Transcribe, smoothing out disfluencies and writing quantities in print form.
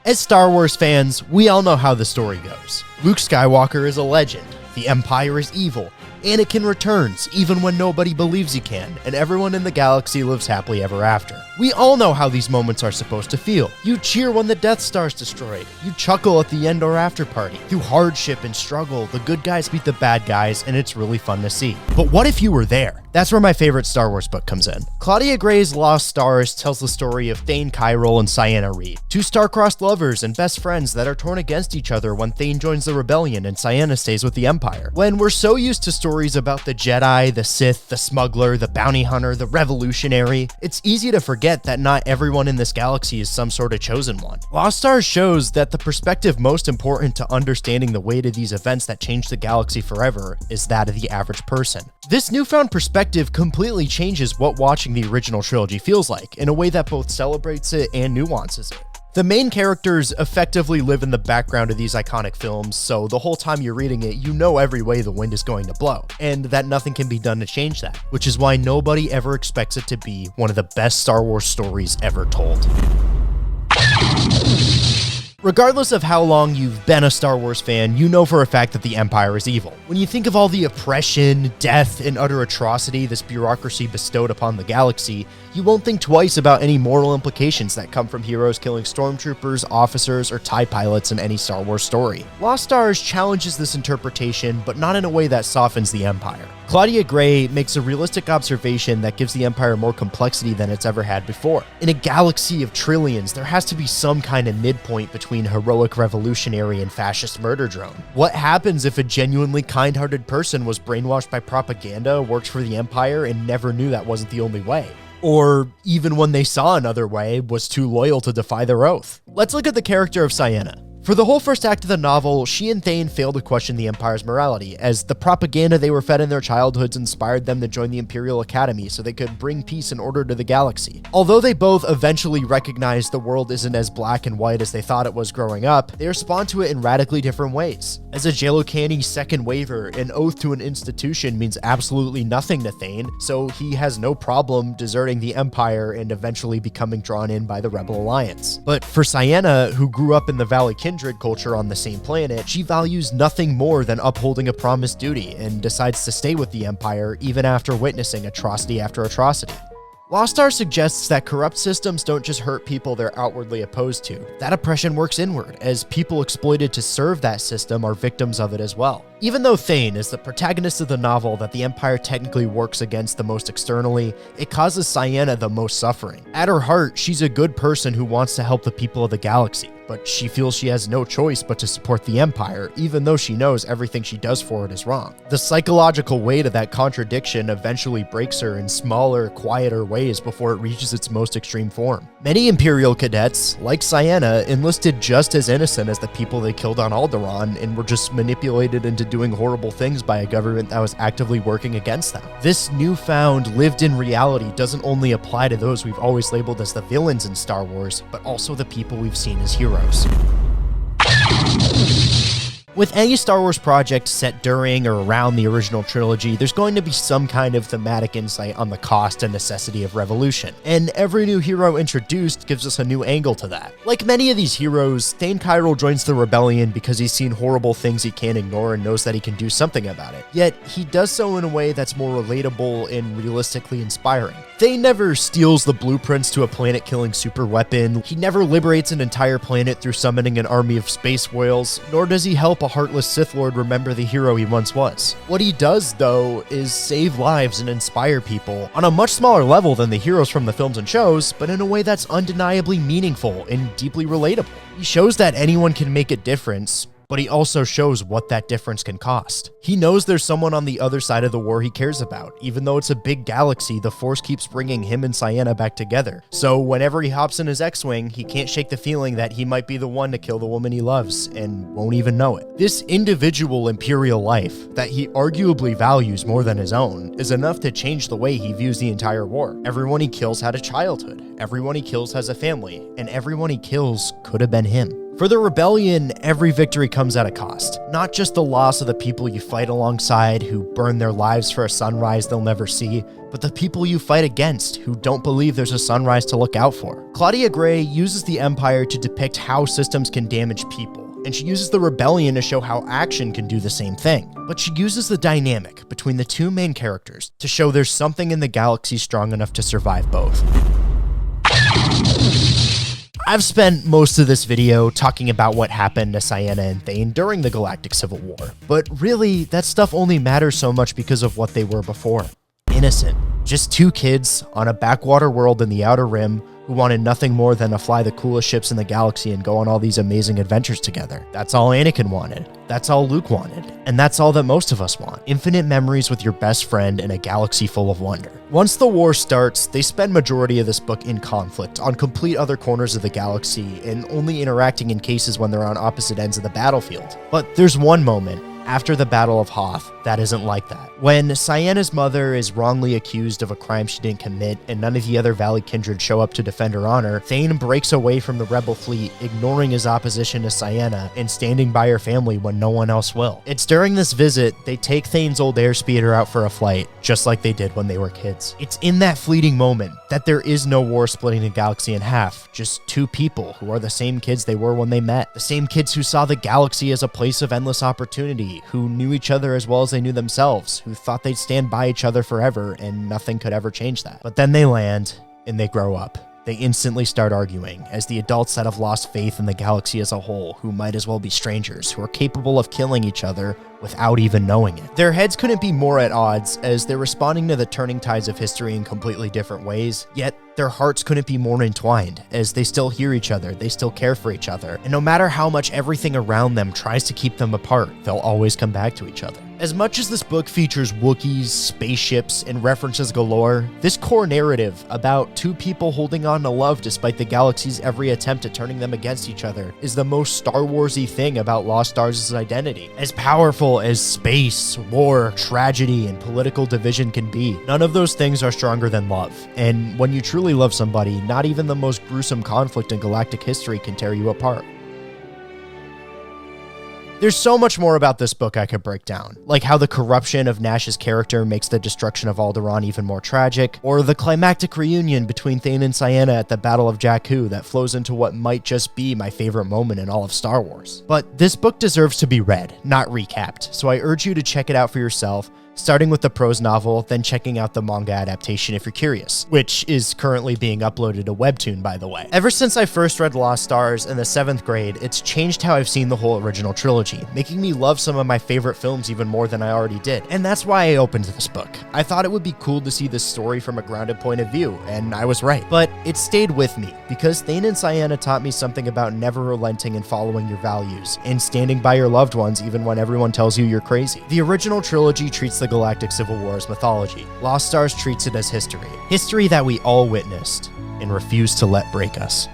As Star Wars fans, we all know how the story goes. Luke Skywalker is a legend, the Empire is evil, Anakin returns even when nobody believes he can, and everyone in the galaxy lives happily ever after. We all know how these moments are supposed to feel. You cheer when the Death Star is destroyed. You chuckle at the end or after party. Through hardship and struggle, the good guys beat the bad guys, and it's really fun to see. But what if you were there? That's where my favorite Star Wars book comes in. Claudia Gray's Lost Stars tells the story of Thane Kyrell and Ciena Reed, two star-crossed lovers and best friends that are torn against each other when Thane joins the rebellion and Ciena stays with the Empire. When we're so used to stories about the Jedi, the Sith, the smuggler, the bounty hunter, the revolutionary, it's easy to forget that not everyone in this galaxy is some sort of chosen one. Lost Stars shows that the perspective most important to understanding the weight of these events that change the galaxy forever is that of the average person. This newfound perspective completely changes what watching the original trilogy feels like, in a way that both celebrates it and nuances it. The main characters effectively live in the background of these iconic films, so the whole time you're reading it, you know every way the wind is going to blow, and that nothing can be done to change that, which is why nobody ever expects it to be one of the best Star Wars stories ever told. Regardless of how long you've been a Star Wars fan, you know for a fact that the Empire is evil. When you think of all the oppression, death, and utter atrocity this bureaucracy bestowed upon the galaxy, you won't think twice about any moral implications that come from heroes killing stormtroopers, officers, or TIE pilots in any Star Wars story. Lost Stars challenges this interpretation, but not in a way that softens the Empire. Claudia Gray makes a realistic observation that gives the Empire more complexity than it's ever had before. In a galaxy of trillions, there has to be some kind of midpoint between heroic revolutionary and fascist murder drone. What happens if a genuinely kind-hearted person was brainwashed by propaganda, worked for the Empire, and never knew that wasn't the only way? Or, even when they saw another way, was too loyal to defy their oath? Let's look at the character of Ciena. For the whole first act of the novel, she and Thane fail to question the Empire's morality, as the propaganda they were fed in their childhoods inspired them to join the Imperial Academy so they could bring peace and order to the galaxy. Although they both eventually recognize the world isn't as black and white as they thought it was growing up, they respond to it in radically different ways. As a Jalokani's second waiver, an oath to an institution means absolutely nothing to Thane, so he has no problem deserting the Empire and eventually becoming drawn in by the Rebel Alliance. But for Ciena, who grew up in the Valley Kindred culture on the same planet, she values nothing more than upholding a promised duty and decides to stay with the Empire even after witnessing atrocity after atrocity. Lost Stars suggests that corrupt systems don't just hurt people they're outwardly opposed to. That oppression works inward, as people exploited to serve that system are victims of it as well. Even though Thane is the protagonist of the novel that the Empire technically works against the most externally, it causes Ciena the most suffering. At her heart, she's a good person who wants to help the people of the galaxy, but she feels she has no choice but to support the Empire, even though she knows everything she does for it is wrong. The psychological weight of that contradiction eventually breaks her in smaller, quieter ways before it reaches its most extreme form. Many Imperial cadets, like Ciena, enlisted just as innocent as the people they killed on Alderaan and were just manipulated into doing horrible things by a government that was actively working against them. This newfound, lived-in reality doesn't only apply to those we've always labeled as the villains in Star Wars, but also the people we've seen as heroes. With any Star Wars project set during or around the original trilogy, there's going to be some kind of thematic insight on the cost and necessity of revolution, and every new hero introduced gives us a new angle to that. Like many of these heroes, Thane Kyrell joins the rebellion because he's seen horrible things he can't ignore and knows that he can do something about it. Yet, he does so in a way that's more relatable and realistically inspiring. Thane never steals the blueprints to a planet-killing superweapon, he never liberates an entire planet through summoning an army of space whales, nor does he help a heartless Sith Lord remember the hero he once was. What he does, though, is save lives and inspire people, on a much smaller level than the heroes from the films and shows, but in a way that's undeniably meaningful and deeply relatable. He shows that anyone can make a difference, but he also shows what that difference can cost. He knows there's someone on the other side of the war he cares about. Even though it's a big galaxy, the Force keeps bringing him and Ciena back together. So whenever he hops in his X-Wing, he can't shake the feeling that he might be the one to kill the woman he loves and won't even know it. This individual Imperial life that he arguably values more than his own is enough to change the way he views the entire war. Everyone he kills had a childhood, everyone he kills has a family, and everyone he kills could have been him. For the rebellion, every victory comes at a cost. Not just the loss of the people you fight alongside who burn their lives for a sunrise they'll never see, but the people you fight against who don't believe there's a sunrise to look out for. Claudia Gray uses the Empire to depict how systems can damage people, and she uses the rebellion to show how action can do the same thing. But she uses the dynamic between the two main characters to show there's something in the galaxy strong enough to survive both. I've spent most of this video talking about what happened to Ciena and Thane during the Galactic Civil War, but really, that stuff only matters so much because of what they were before. Innocent. Just two kids on a backwater world in the Outer Rim who wanted nothing more than to fly the coolest ships in the galaxy and go on all these amazing adventures together. That's all Anakin wanted. That's all Luke wanted. And that's all that most of us want. Infinite memories with your best friend in a galaxy full of wonder. Once the war starts, they spend majority of this book in conflict on complete other corners of the galaxy and only interacting in cases when they're on opposite ends of the battlefield. But there's one moment after the Battle of Hoth that isn't like that. When Ciena's mother is wrongly accused of a crime she didn't commit and none of the other Valley kindred show up to defend her honor, Thane breaks away from the rebel fleet, ignoring his opposition to Ciena and standing by her family when no one else will. It's during this visit they take Thane's old airspeeder out for a flight, just like they did when they were kids. It's in that fleeting moment that there is no war splitting the galaxy in half, just two people who are the same kids they were when they met. The same kids who saw the galaxy as a place of endless opportunity, who knew each other as well as they knew themselves, who thought they'd stand by each other forever and nothing could ever change that. But then they land and they grow up. They instantly start arguing as the adults that have lost faith in the galaxy as a whole, who might as well be strangers, who are capable of killing each other without even knowing it. Their heads couldn't be more at odds as they're responding to the turning tides of history in completely different ways, yet their hearts couldn't be more entwined as they still hear each other, they still care for each other, and no matter how much everything around them tries to keep them apart, they'll always come back to each other. As much as this book features Wookiees, spaceships, and references galore, this core narrative about two people holding on to love despite the galaxy's every attempt at turning them against each other is the most Star Wars-y thing about Lost Stars' identity. As powerful as space, war, tragedy, and political division can be, none of those things are stronger than love. And when you truly love somebody, not even the most gruesome conflict in galactic history can tear you apart. There's so much more about this book I could break down, like how the corruption of Nash's character makes the destruction of Alderaan even more tragic, or the climactic reunion between Thane and Ciena at the Battle of Jakku that flows into what might just be my favorite moment in all of Star Wars. But this book deserves to be read, not recapped, so I urge you to check it out for yourself, starting with the prose novel, then checking out the manga adaptation if you're curious, which is currently being uploaded to Webtoon, by the way. Ever since I first read Lost Stars in the 7th grade, it's changed how I've seen the whole original trilogy, making me love some of my favorite films even more than I already did. And that's why I opened this book. I thought it would be cool to see this story from a grounded point of view, and I was right. But it stayed with me, because Thane and Ciena taught me something about never relenting and following your values, and standing by your loved ones even when everyone tells you you're crazy. The original trilogy treats the Galactic Civil War as mythology. Lost Stars treats it as history. History that we all witnessed and refused to let break us.